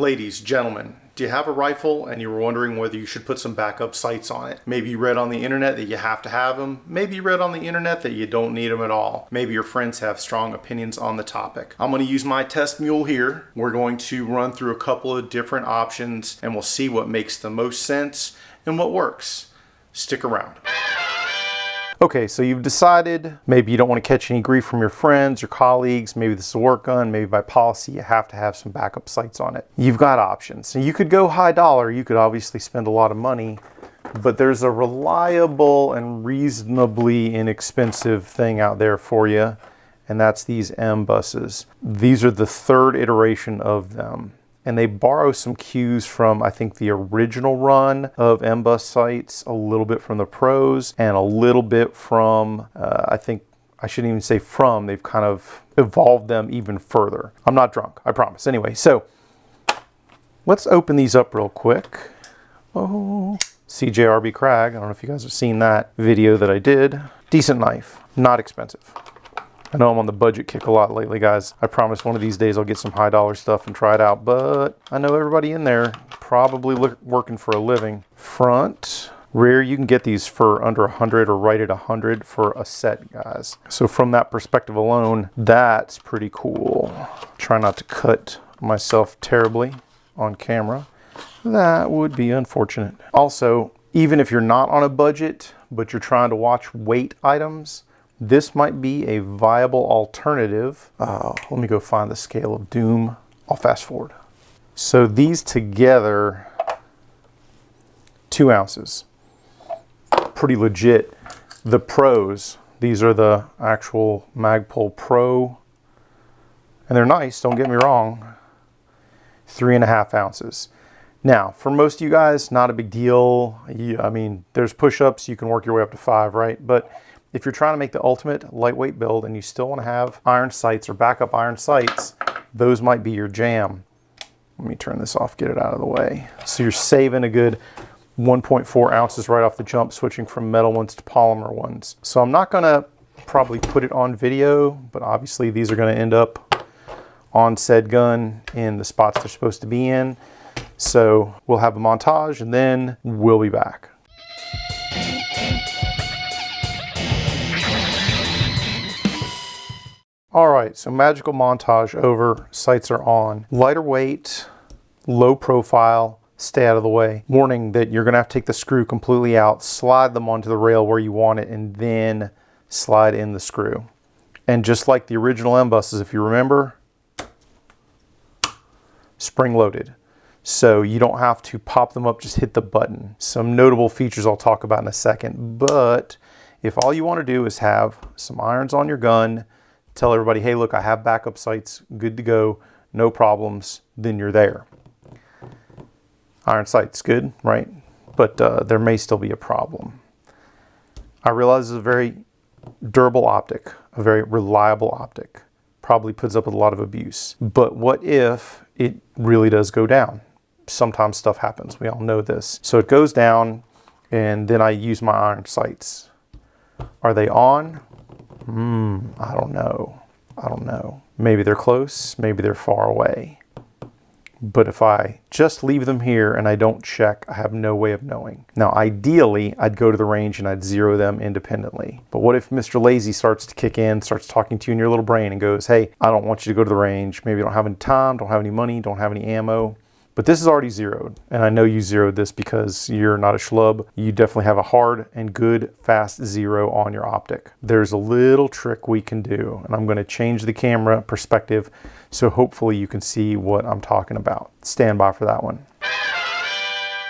Ladies, gentlemen, do you have a rifle and you were wondering whether you should put some backup sights on it? Maybe you read on the internet that you have to have them. Maybe you read on the internet that you don't need them at all. Maybe your friends have strong opinions on the topic. I'm going to use my test mule here. We're going to run through a couple of different options and we'll see what makes the most sense and what works. Stick around. Okay, so you've decided maybe you don't want to catch any grief from your friends or colleagues. Maybe this is a work gun. Maybe by policy you have to have some backup sights on it. You've got options. So you could go high dollar. You could obviously spend a lot of money, but there's a reliable and reasonably inexpensive thing out there for you, and that's these MBUSs. These are the third iteration of them. And they borrow some cues from, I think, the original run of MBUS sights, a little bit from the pros, and a little bit from, I think, I shouldn't even say from, they've kind of evolved them even further. I'm not drunk, I promise. Anyway, so let's open these up real quick. Oh, CJRB Crag. I don't know if you guys have seen that video that I did. Decent knife, not expensive. I know I'm on the budget kick a lot lately, guys. I promise one of these days I'll get some high dollar stuff and try it out, but I know everybody in there probably working for a living. Front, rear, you can get these for under 100 or right at 100 for a set, guys. So from that perspective alone, that's pretty cool. Try not to cut myself terribly on camera. That would be unfortunate. Also, even if you're not on a budget, but you're trying to watch weight items, this might be a viable alternative. Let me go find the scale of doom. I'll fast forward. So these together, 2 ounces. Pretty legit. The pros, these are the actual Magpul Pro. And they're nice, don't get me wrong. 3.5 ounces. Now, for most of you guys, not a big deal. I mean, there's push-ups, you can work your way up to 5, right? But if you're trying to make the ultimate lightweight build and you still want to have iron sights or backup iron sights, those might be your jam. Let me turn this off, get it out of the way. So you're saving a good 1.4 ounces right off the jump, switching from metal ones to polymer ones. So I'm not gonna probably put it on video, but obviously these are gonna end up on said gun in the spots they're supposed to be in. So we'll have a montage and then we'll be back. All right, so magical montage over, sights are on. Lighter weight, low profile, stay out of the way. Warning that you're gonna have to take the screw completely out, slide them onto the rail where you want it, and then slide in the screw. And just like the original MBUSs, if you remember, spring loaded. So you don't have to pop them up, just hit the button. Some notable features I'll talk about in a second, but if all you wanna do is have some irons on your gun, tell everybody, hey, look, I have backup sights, good to go, no problems, then you're there. Iron sights, good, right? But there may still be a problem. I realize it's a very durable optic, a very reliable optic. Probably puts up with a lot of abuse. But what if it really does go down? Sometimes stuff happens, we all know this. So it goes down, and then I use my iron sights. Are they on? I don't know. I don't know. Maybe they're close, maybe they're far away. But if I just leave them here and I don't check, I have no way of knowing. Now, ideally, I'd go to the range and I'd zero them independently. But what if Mr. Lazy starts to kick in, starts talking to you in your little brain and goes, hey, I don't want you to go to the range. Maybe you don't have any time, don't have any money, don't have any ammo. But this is already zeroed, and I know you zeroed this because you're not a schlub. You definitely have a hard and good fast zero on your optic. There's a little trick we can do, and I'm going to change the camera perspective so hopefully you can see what I'm talking about. Stand by for that one.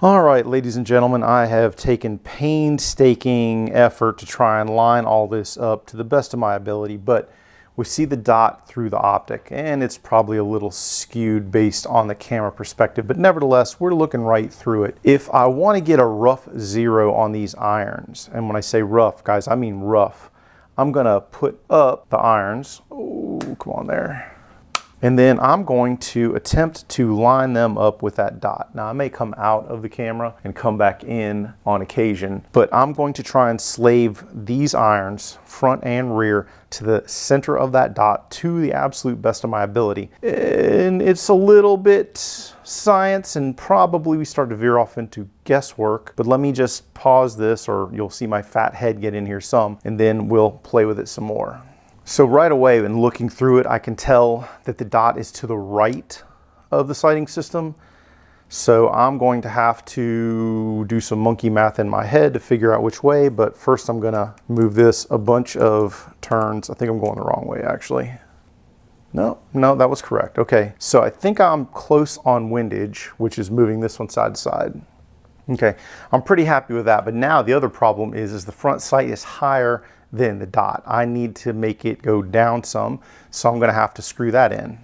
All right, ladies and gentlemen, I have taken painstaking effort to try and line all this up to the best of my ability, but we see the dot through the optic, and it's probably a little skewed based on the camera perspective, but nevertheless, we're looking right through it. If I want to get a rough zero on these irons, and when I say rough, guys, I mean rough, I'm gonna put up the irons. Oh, come on there. And then I'm going to attempt to line them up with that dot. Now I may come out of the camera and come back in on occasion, but I'm going to try and slave these irons, front and rear, to the center of that dot to the absolute best of my ability. And it's a little bit science, and probably we start to veer off into guesswork, but let me just pause this, or you'll see my fat head get in here some, and then we'll play with it some more. So right away, when looking through it, I can tell that the dot is to the right of the sighting system. So I'm going to have to do some monkey math in my head to figure out which way, but first I'm gonna move this a bunch of turns. I think I'm going the wrong way, actually. No, that was correct. Okay, so I think I'm close on windage, which is moving this one side to side. Okay, I'm pretty happy with that, but now the other problem is the front sight is higher than the dot. I need to make it go down some, so I'm gonna have to screw that in.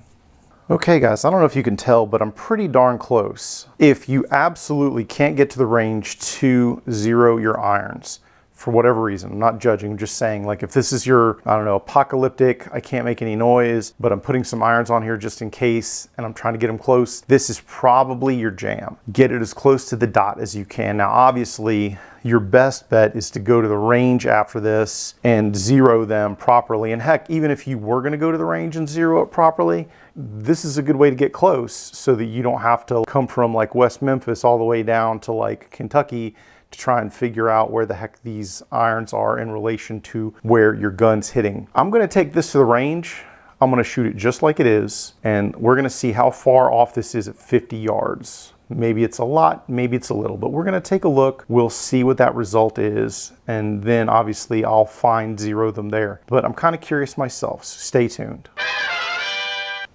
Okay guys, I don't know if you can tell, but I'm pretty darn close. If you absolutely can't get to the range to zero your irons, for whatever reason, I'm not judging, I'm just saying, like if this is your, I don't know, apocalyptic, I can't make any noise, but I'm putting some irons on here just in case, and I'm trying to get them close, this is probably your jam. Get it as close to the dot as you can. Now obviously, your best bet is to go to the range after this and zero them properly. And heck, even if you were gonna go to the range and zero it properly, this is a good way to get close so that you don't have to come from like West Memphis all the way down to like Kentucky to try and figure out where the heck these irons are in relation to where your gun's hitting. I'm gonna take this to the range. I'm gonna shoot it just like it is, and we're gonna see how far off this is at 50 yards. Maybe it's a lot, maybe it's a little, but we're gonna take a look. We'll see what that result is, and then obviously I'll find zero them there. But I'm kind of curious myself, so stay tuned.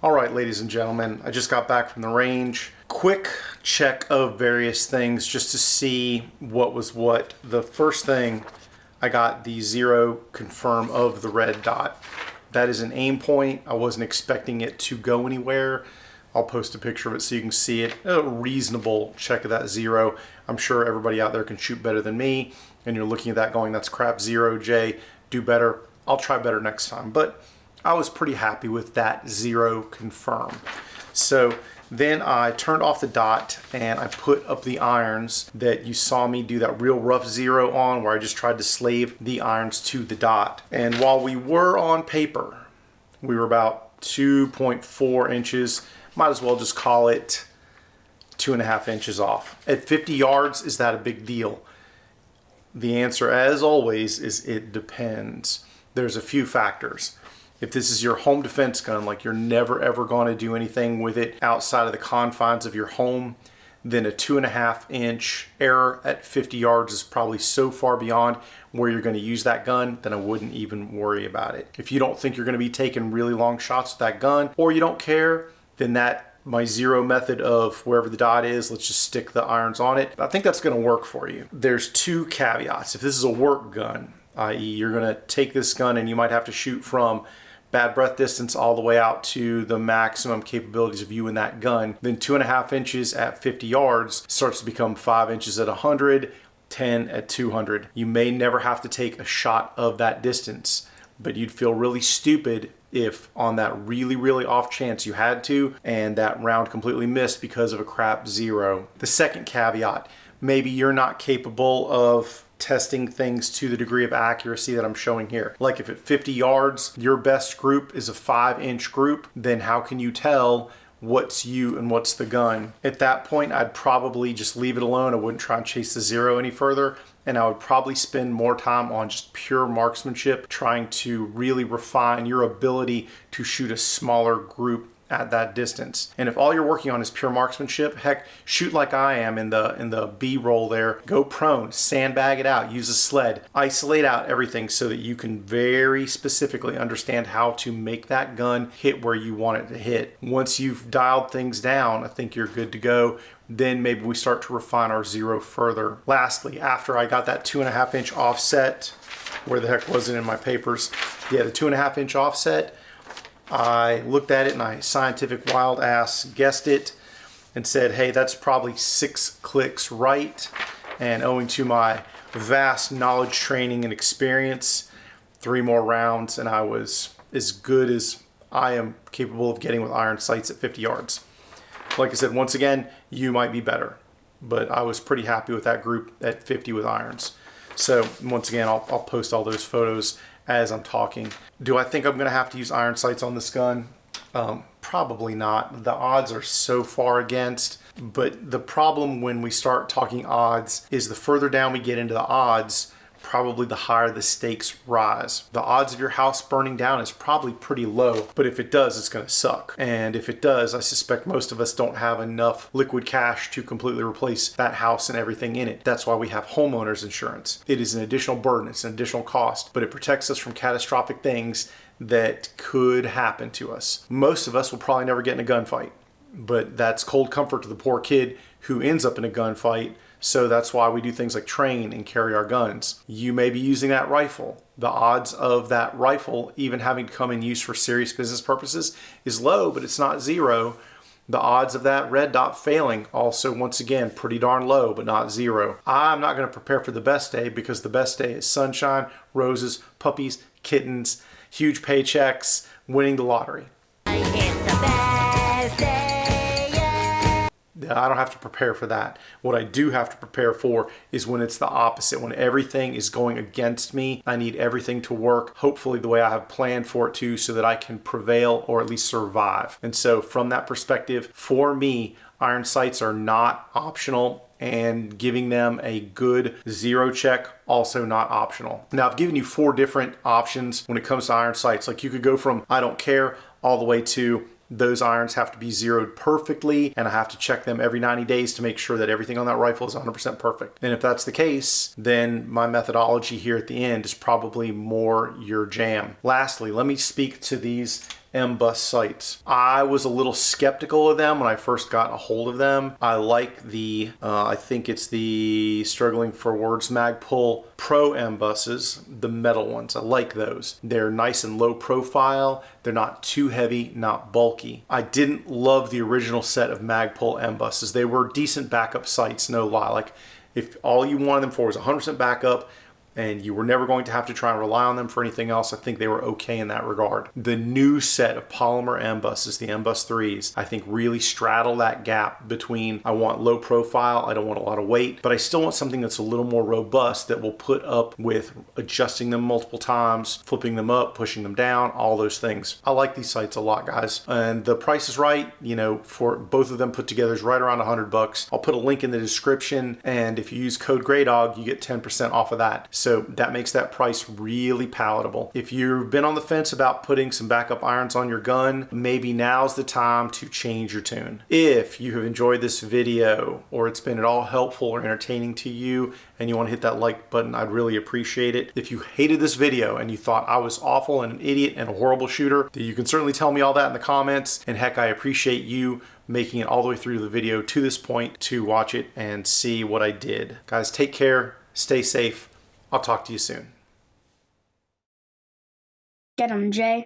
All right, ladies and gentlemen, I just got back from the range. Quick check of various things just to see what was what. The first thing, I got the zero confirm of the red dot. That is an aim point. I wasn't expecting it to go anywhere. I'll post a picture of it so you can see it. A reasonable check of that zero. I'm sure everybody out there can shoot better than me, and you're looking at that going, that's crap, zero, Jay, do better. I'll try better next time. But I was pretty happy with that zero confirm. So then I turned off the dot and I put up the irons that you saw me do that real rough zero on, where I just tried to slave the irons to the dot. And while we were on paper, we were about 2.4 inches, might as well just call it 2.5 inches off. At 50 yards, is that a big deal? The answer, as always, is it depends. There's a few factors. If this is your home defense gun, like you're never ever going to do anything with it outside of the confines of your home, then a 2.5 inch error at 50 yards is probably so far beyond where you're going to use that gun, then I wouldn't even worry about it. If you don't think you're going to be taking really long shots with that gun, or you don't care, then my zero method of wherever the dot is, let's just stick the irons on it. I think that's going to work for you. There's two caveats. If this is a work gun, i.e. you're going to take this gun and you might have to shoot from bad breath distance all the way out to the maximum capabilities of you and that gun, then 2.5 inches at 50 yards starts to become 5 inches at 100, 10 at 200. You may never have to take a shot of that distance, but you'd feel really stupid if on that really, really off chance you had to, and that round completely missed because of a crap zero. The second caveat, maybe you're not capable of testing things to the degree of accuracy that I'm showing here. Like if at 50 yards, your best group is a 5-inch group, then how can you tell what's you and what's the gun? At that point, I'd probably just leave it alone. I wouldn't try and chase the zero any further. And I would probably spend more time on just pure marksmanship, trying to really refine your ability to shoot a smaller group at that distance. And if all you're working on is pure marksmanship, heck, shoot like I am in the B-roll there. Go prone, sandbag it out, use a sled, isolate out everything so that you can very specifically understand how to make that gun hit where you want it to hit. Once you've dialed things down, I think you're good to go. Then maybe we start to refine our zero further. Lastly, after I got that 2.5 inch offset, where the heck was it in my papers? Yeah, the 2.5 inch offset, I looked at it and I scientific wild ass guessed it and said, hey, that's probably 6 clicks right. And owing to my vast knowledge, training, and experience, 3 more rounds and I was as good as I am capable of getting with iron sights at 50 yards. Like I said, once again, you might be better, but I was pretty happy with that group at 50 with irons. So once again, I'll post all those photos as I'm talking. Do I think I'm gonna have to use iron sights on this gun? Probably not. The odds are so far against, but the problem when we start talking odds is the further down we get into the odds, probably the higher the stakes rise. The odds of your house burning down is probably pretty low, but if it does, it's gonna suck. And if it does, I suspect most of us don't have enough liquid cash to completely replace that house and everything in it. That's why we have homeowners insurance. It is an additional burden, it's an additional cost, but it protects us from catastrophic things that could happen to us. Most of us will probably never get in a gunfight, but that's cold comfort to the poor kid who ends up in a gunfight. So that's why we do things like train and carry our guns. You may be using that rifle. The odds of that rifle even having to come in use for serious business purposes is low, but it's not zero. The odds of that red dot failing also, once again, pretty darn low, but not zero. I'm not going to prepare for the best day because the best day is sunshine, roses, puppies, kittens, huge paychecks, winning the lottery. It's the best day yet. I don't have to prepare for that. What I do have to prepare for is when it's the opposite, when everything is going against me. I need everything to work, hopefully the way I have planned for it to, so that I can prevail or at least survive. And so from that perspective, for me, iron sights are not optional, and giving them a good zero check, also not optional. Now, I've given you 4 different options when it comes to iron sights. Like you could go from I don't care all the way to those irons have to be zeroed perfectly and I have to check them every 90 days to make sure that everything on that rifle is 100% perfect. And if that's the case, then my methodology here at the end is probably more your jam. Lastly, let me speak to these MBUS sights. I was a little skeptical of them when I first got a hold of them. I like the, I think it's the, struggling for words, Magpul Pro MBUSs, the metal ones. I like those. They're nice and low profile. They're not too heavy, not bulky. I didn't love the original set of Magpul MBUSs. They were decent backup sights, no lie. Like if all you wanted them for was 100% backup, and you were never going to have to try and rely on them for anything else, I think they were okay in that regard. The new set of polymer MBUSs, the MBUS 3s, I think really straddle that gap between I want low profile, I don't want a lot of weight, but I still want something that's a little more robust that will put up with adjusting them multiple times, flipping them up, pushing them down, all those things. I like these sights a lot, guys. And the price is right, you know, for both of them put together is right around $100. I'll put a link in the description, and if you use code Graydog, you get 10% off of that. So that makes that price really palatable. If you've been on the fence about putting some backup irons on your gun, maybe now's the time to change your tune. If you have enjoyed this video or it's been at all helpful or entertaining to you and you want to hit that like button, I'd really appreciate it. If you hated this video and you thought I was awful and an idiot and a horrible shooter, then you can certainly tell me all that in the comments. And heck, I appreciate you making it all the way through the video to this point to watch it and see what I did. Guys, take care, stay safe. I'll talk to you soon. Get 'em, Jay.